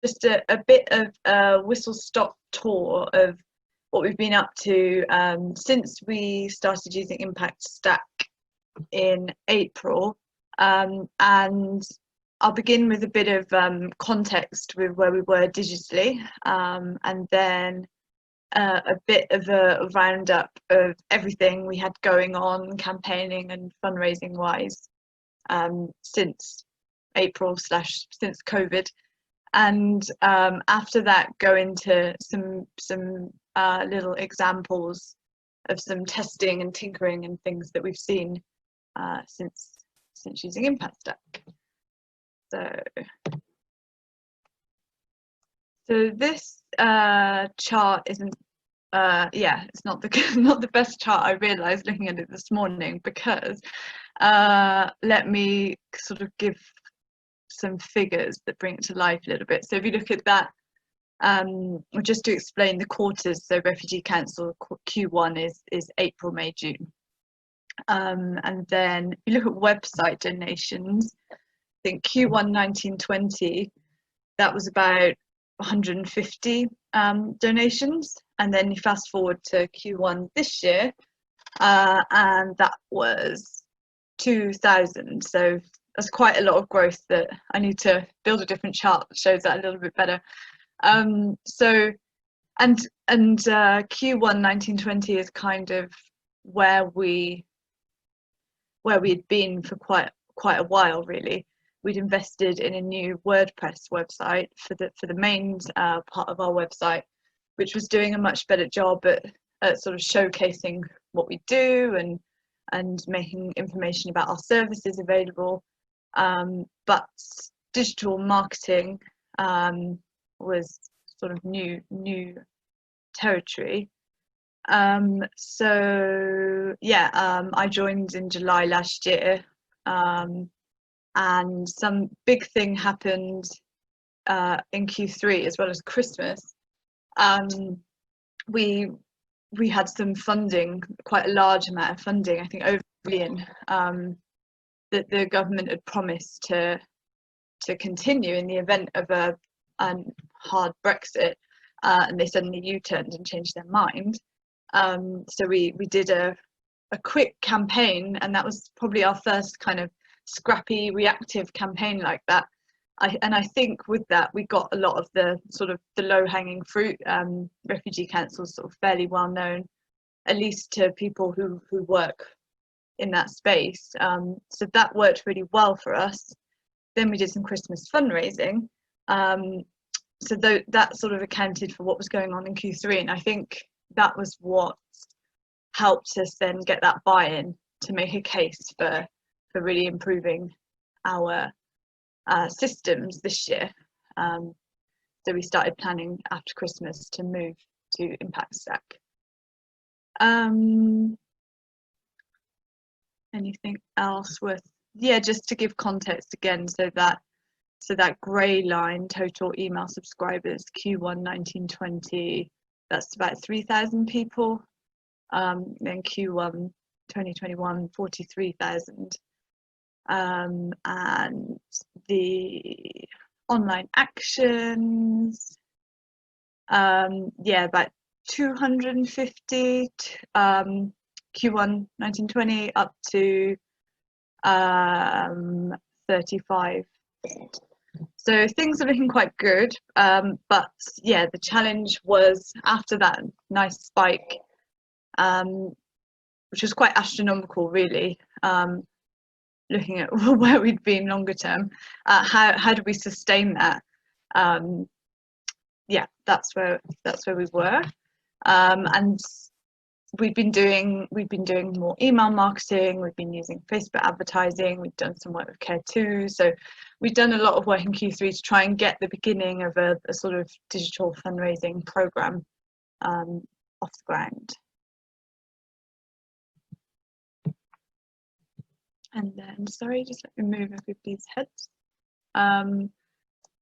just a bit of a whistle-stop tour of what we've been up to since we started using Impact Stack in April. And I'll begin with a bit of context with where we were digitally, and then a bit of a roundup of everything we had going on campaigning and fundraising wise since April / since COVID. And after that, go into some little examples of some testing and tinkering and things that we've seen since using Impact Stack. So this chart isn't, it's not the best chart. I realised looking at it this morning, because let me sort of give some figures that bring it to life a little bit. So if you look at that, just to explain the quarters, so Refugee Council Q1 is April, May, June. And then if you look at website donations, I think Q1 1920, that was about 150 donations, and then you fast forward to Q1 this year, and that was 2,000. So that's quite a lot of growth that I need to build a different chart that shows that a little bit better. So Q1 1920 is kind of where we had been for quite a while, really. We'd invested in a new WordPress website for the main part of our website, which was doing a much better job at sort of showcasing what we do and making information about our services available. But digital marketing was sort of new territory. So yeah, I joined in July last year, and some big thing happened in Q3 as well as Christmas. We had some funding, quite a large amount of funding, I think over $1 billion, that the government had promised to continue in the event of a hard Brexit, and they suddenly U-turned and changed their mind. So we did a quick campaign, and that was probably our first kind of scrappy reactive campaign like that. I think with that we got a lot of the sort of the low-hanging fruit. Refugee Council is sort of fairly well known, at least to people who work in that space. So that worked really well for us. Then we did some Christmas fundraising. So that sort of accounted for what was going on in Q3, and I think that was what helped us then get that buy-in to make a case for really improving our systems this year. So we started planning after Christmas to move to Impact Stack. Anything else worth? Yeah, just to give context again, so that grey line, total email subscribers, Q1 1920, that's about 3,000 people. Then Q1 2021, 43,000. And the online actions, yeah, about 250. Q1 1920 up to 35. So things are looking quite good, but yeah, the challenge was after that nice spike, which was quite astronomical, really. Looking at where we'd been longer term, how do we sustain that? Yeah, that's where we were, and we've been doing more email marketing. We've been using Facebook advertising. We've done some work with Care2. So we've done a lot of work in Q3 to try and get the beginning of a sort of digital fundraising program off the ground. And then, sorry, just let me move everybody's heads.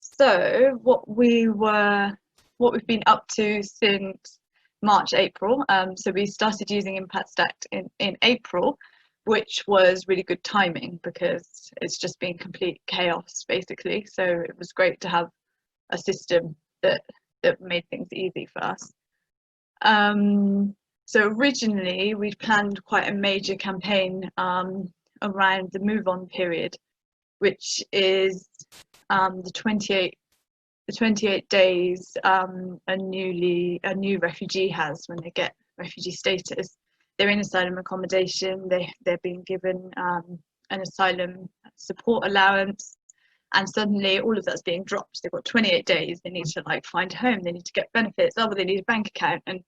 So what we've been up to since March, April. So we started using Impact Stack in April, which was really good timing because it's just been complete chaos basically. So it was great to have a system that made things easy for us. So originally we'd planned quite a major campaign around the move on period, which is the 28 days a new refugee has when they get refugee status. They're in asylum accommodation, they're being given an asylum support allowance, and suddenly all of that's being dropped. They've got 28 days, they need to like find a home, they need to get benefits, oh, well, they need a bank account, and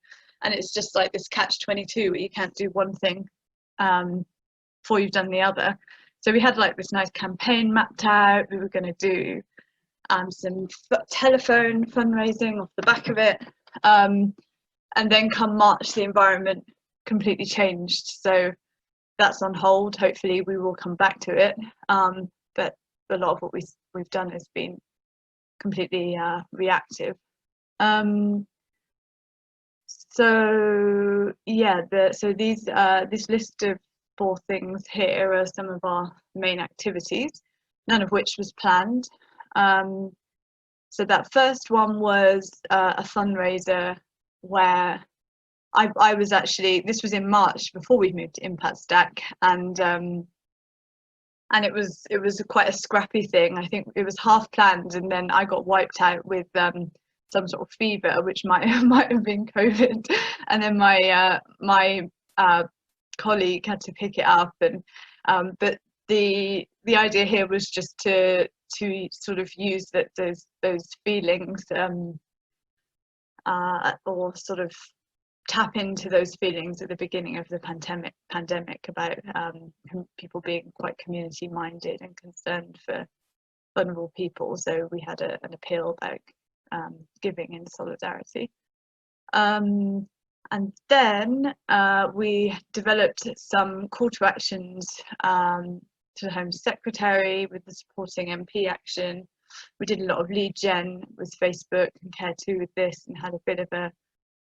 it's just like this catch-22 where you can't do one thing before you've done the other. So we had like this nice campaign mapped out. We were going to do some telephone fundraising off the back of it, and then come March the environment completely changed, so that's on hold. Hopefully we will come back to it, but a lot of what we've done has been completely reactive. So yeah, so these this list of 4 things here are some of our main activities, none of which was planned. So that first one was a fundraiser where I was actually, this was in March before we moved to Impact Stack, and it was quite a scrappy thing. I think it was half planned, and then I got wiped out with some sort of fever, which might have been COVID, and then my colleague had to pick it up, and but the idea here was just to sort of use those feelings, or sort of tap into those feelings at the beginning of the pandemic about people being quite community minded and concerned for vulnerable people. So we had an appeal about giving in solidarity. And then we developed some call to actions to the Home Secretary with the supporting MP action. We did a lot of lead gen with Facebook and Care2 with this, and had a bit of a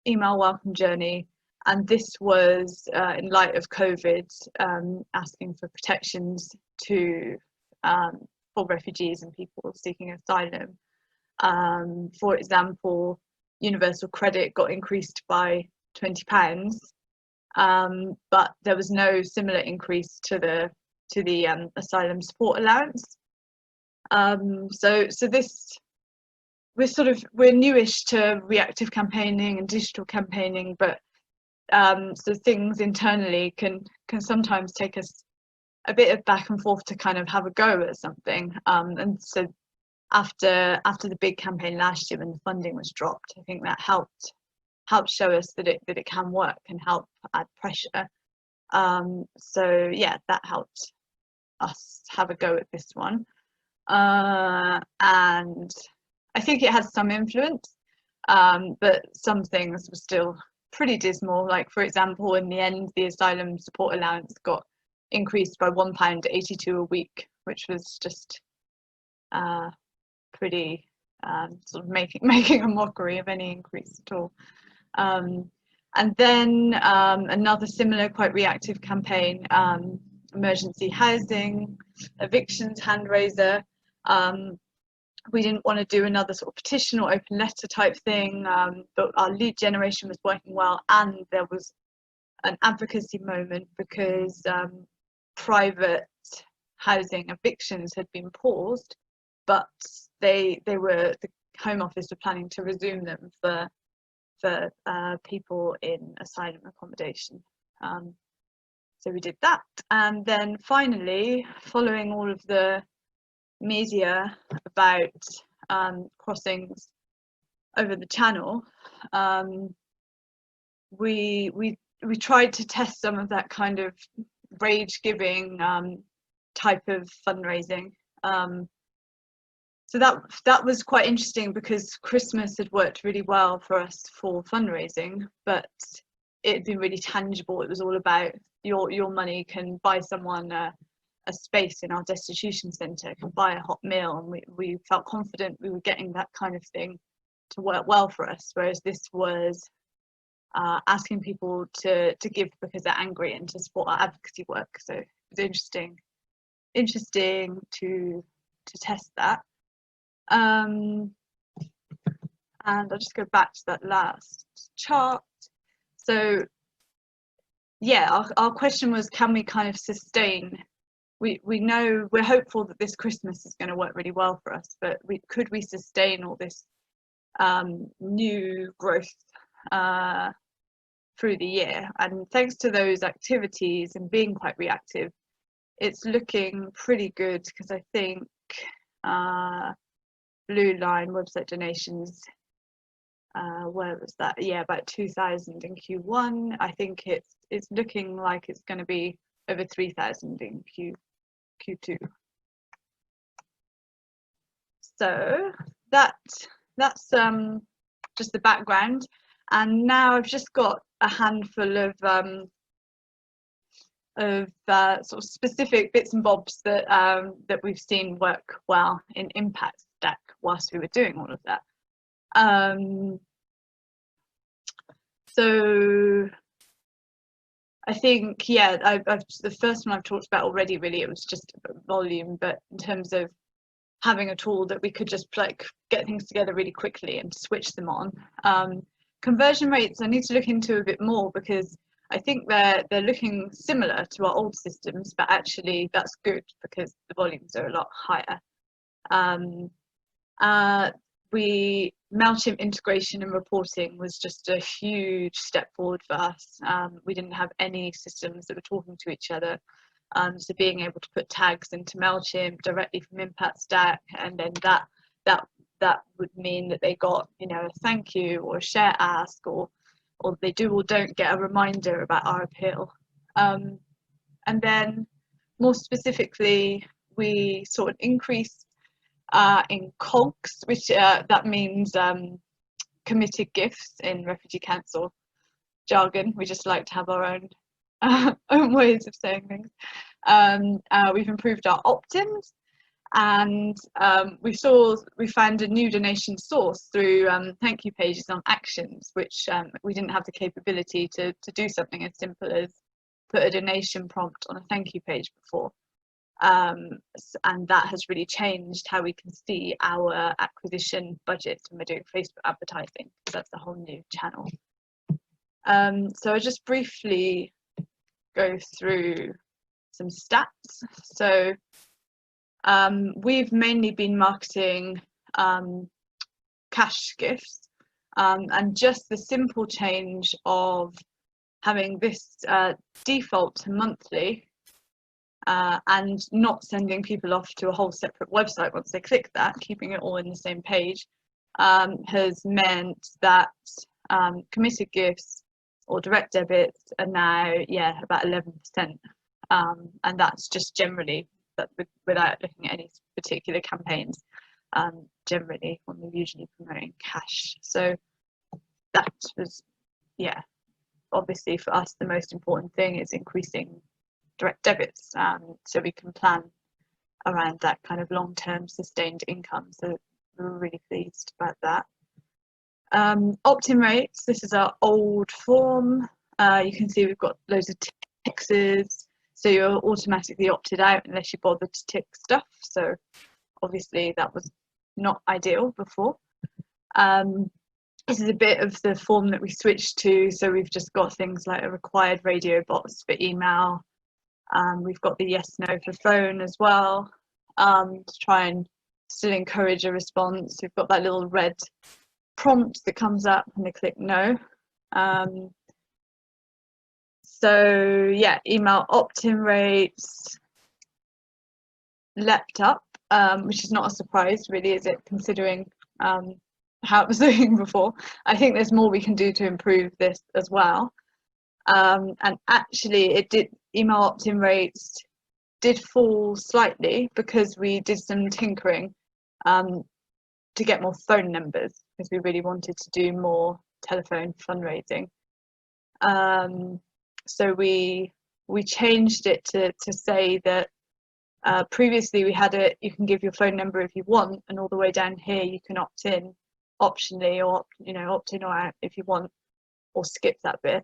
email welcome journey. And this was in light of COVID, asking for protections for refugees and people seeking asylum. For example, universal credit got increased by £20, but there was no similar increase to the asylum support allowance. So this, we're newish to reactive campaigning and digital campaigning, but so things internally can sometimes take us a bit of back and forth to kind of have a go at something. And so after the big campaign last year, when the funding was dropped, I think that helped show us that it can work and help add pressure. So yeah, that helped us have a go at this one. And I think it has some influence, but some things were still pretty dismal. Like, for example, in the end, the asylum support allowance got increased by £1.82 a week, which was just pretty sort of making a mockery of any increase at all. And then another similar, quite reactive campaign, emergency housing, evictions hand raiser. We didn't want to do another sort of petition or open letter type thing, but our lead generation was working well, and there was an advocacy moment because private housing evictions had been paused, but the Home Office were planning to resume them for people in asylum accommodation. So we did that, and then finally, following all of the media about crossings over the channel, we tried to test some of that kind of rage-giving type of fundraising. So that was quite interesting, because Christmas had worked really well for us for fundraising, but it had been really tangible. It was all about your money can buy someone a space in our destitution centre, can buy a hot meal, and we felt confident we were getting that kind of thing to work well for us, whereas this was asking people to give because they're angry and to support our advocacy work. So it was interesting to test that. And I'll just go back to that last chart. So yeah, our question was, can we kind of sustain? We know, we're hopeful that this Christmas is going to work really well for us, but could we sustain all this new growth through the year? And thanks to those activities and being quite reactive, it's looking pretty good, because I think blue line website donations, where was that? Yeah, about 2,000 in Q1. I think it's looking like it's going to be over 3,000 in Q2. So that's just the background, and now I've just got a handful of sort of specific bits and bobs that that we've seen work well in Impact Stack whilst we were doing all of that. So I think, yeah, the first one I've talked about already, really, it was just volume, but in terms of having a tool that we could just like get things together really quickly and switch them on. Conversion rates I need to look into a bit more, because I think they're looking similar to our old systems, but actually that's good because the volumes are a lot higher. MailChimp integration and reporting was just a huge step forward for us. We didn't have any systems that were talking to each other. So being able to put tags into MailChimp directly from Impact Stack, and then that would mean that they got, you know, a thank you or a share ask, or they do or don't get a reminder about our appeal. And then more specifically, we saw an increase in COGS, which that means committed gifts in Refugee Council jargon. We just like to have our own ways of saying things. We've improved our opt-ins, and we found a new donation source through thank you pages on Actions, which we didn't have the capability to do something as simple as put a donation prompt on a thank you page before. And that has really changed how we can see our acquisition budgets when we're doing Facebook advertising. That's a whole new channel. So I'll just briefly go through some stats. So we've mainly been marketing cash gifts, and just the simple change of having this default to monthly, and not sending people off to a whole separate website once they click that, keeping it all in the same page, has meant that committed gifts or direct debits are now, yeah, about 11%, and that's just generally, that without looking at any particular campaigns, generally when we're usually promoting cash. So that was, yeah, obviously for us the most important thing is increasing direct debits, so we can plan around that kind of long-term sustained income. So we're really pleased about that. Opt-in rates, this is our old form. You can see we've got loads of ticks, so you're automatically opted out unless you bother to tick stuff. So obviously that was not ideal before. This is a bit of the form that we switched to. So we've just got things like a required radio box for email. We've got the yes, no for phone as well, to try and still encourage a response. We've got that little red prompt that comes up when they click no. So yeah, email opt-in rates leapt up, which is not a surprise really, is it, considering how it was looking before. I think there's more we can do to improve this as well. And actually email opt-in rates did fall slightly because we did some tinkering to get more phone numbers, because we really wanted to do more telephone fundraising. So we changed it to say that previously we had it, you can give your phone number if you want, and all the way down here you can opt in optionally, or opt in or out if you want, or skip that bit.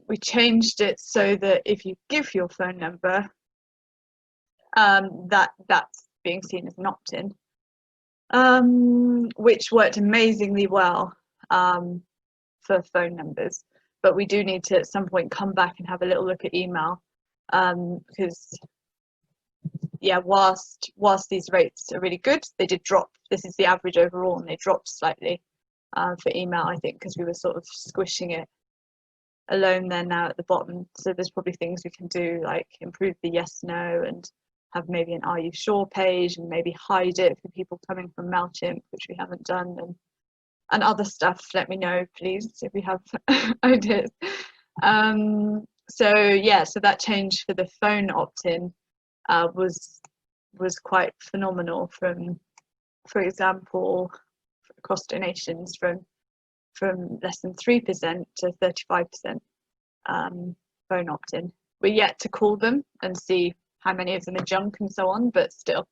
We changed it so that if you give your phone number, that's being seen as an opt-in. which worked amazingly well for phone numbers. But we do need to at some point come back and have a little look at email, because yeah, whilst these rates are really good, they did drop. This is the average overall, and they dropped slightly for email, I think, because we were sort of squishing it alone there now at the bottom. So there's probably things we can do, like improve the yes no and have maybe an are you sure page, and maybe hide it for people coming from MailChimp, which we haven't done, and other stuff. Let me know, please, if you have ideas. So yeah, so that change for the phone opt-in was quite phenomenal. From, for example, across donations from less than 3% to 35% phone opt-in. We're yet to call them and see how many of them are junk and so on, but still,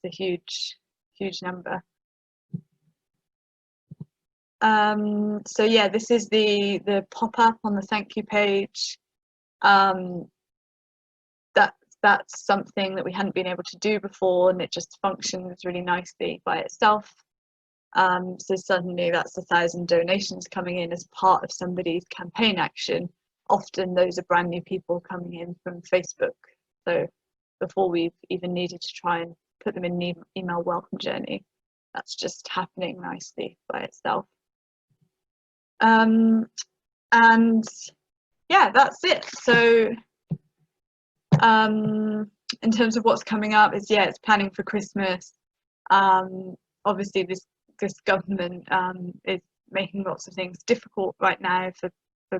it's a huge number. So yeah, this is the pop-up on the thank you page. That's something that we hadn't been able to do before, and it just functions really nicely by itself. So suddenly that's 1,000 donations coming in as part of somebody's campaign action. Often those are brand new people coming in from Facebook. So before we've even needed to try and put them in the email welcome journey, that's just happening nicely by itself. And yeah, that's it. So in terms of what's coming up, it's planning for Christmas. Obviously this government is making lots of things difficult right now for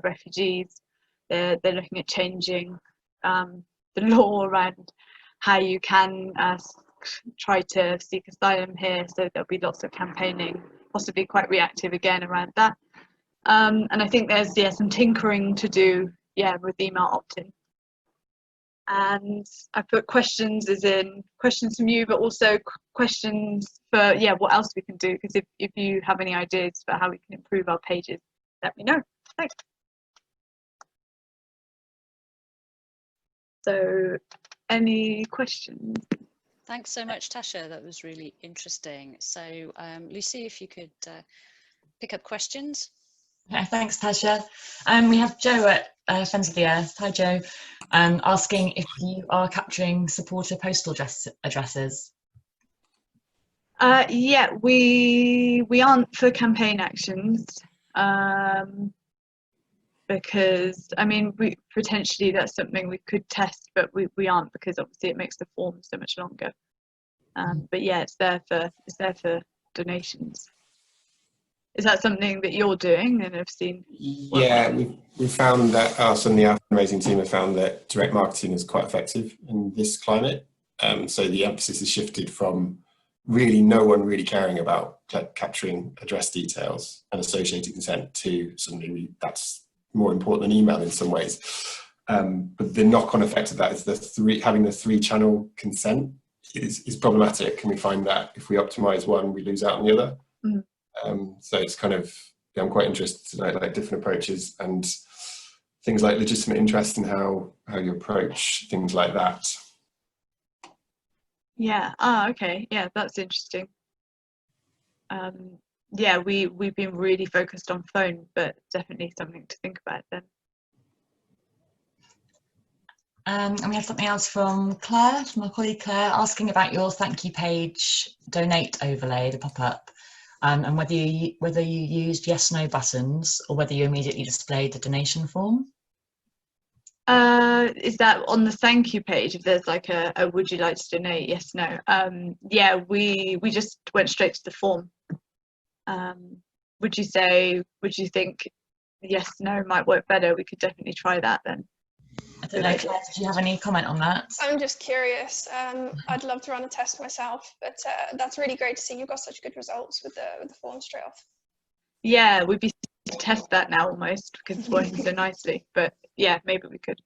refugees. They're looking at changing the law around how you can try to seek asylum here, so there'll be lots of campaigning, possibly quite reactive again around that. And I think there's some tinkering to do with email opt-in. And I put questions as in questions from you, but also questions for what else we can do, because if you have any ideas for how we can improve our pages, let me know. Thanks. So any questions? Thanks so much, Tasha. That was really interesting. So Lucy, if you could pick up questions. Yeah, thanks, Tasha. We have Joe at Friends of the Earth. Hi, Joe. Asking if you are capturing supporter postal addresses. Yeah, we aren't for campaign actions, because I mean, potentially that's something we could test, but we aren't, because obviously it makes the form so much longer. But yeah, it's there for donations. Is that something that you're doing and have seen? Yeah, we found that us and the fundraising team have found that direct marketing is quite effective in this climate. So the emphasis has shifted from really no one really caring about capturing address details and associated consent to suddenly that's more important than email in some ways. But the knock-on effect of that is having the three-channel consent is problematic, and we find that if we optimize one, we lose out on the other. Mm. So it's kind of, I'm quite interested to know like different approaches and things like legitimate interest and how you approach things like that. Yeah. Okay. Yeah, that's interesting. Yeah, we've been really focused on phone, but definitely something to think about then. And we have something else from Claire, from our colleague Claire, asking about your thank you page donate overlay, the pop-up, and whether you used yes/no buttons or whether you immediately displayed the donation form. Is that on the thank you page? If there's like a would you like to donate, yes, no. Yeah, we just went straight to the form. Would you think yes, no might work better? We could definitely try that then. I don't know, Claire, did you have any comment on that? I'm just curious. I'd love to run a test myself, but that's really great to see you've got such good results with the form straight off. Yeah, we'd be to test that now almost, because it's working so nicely. But yeah, maybe we could.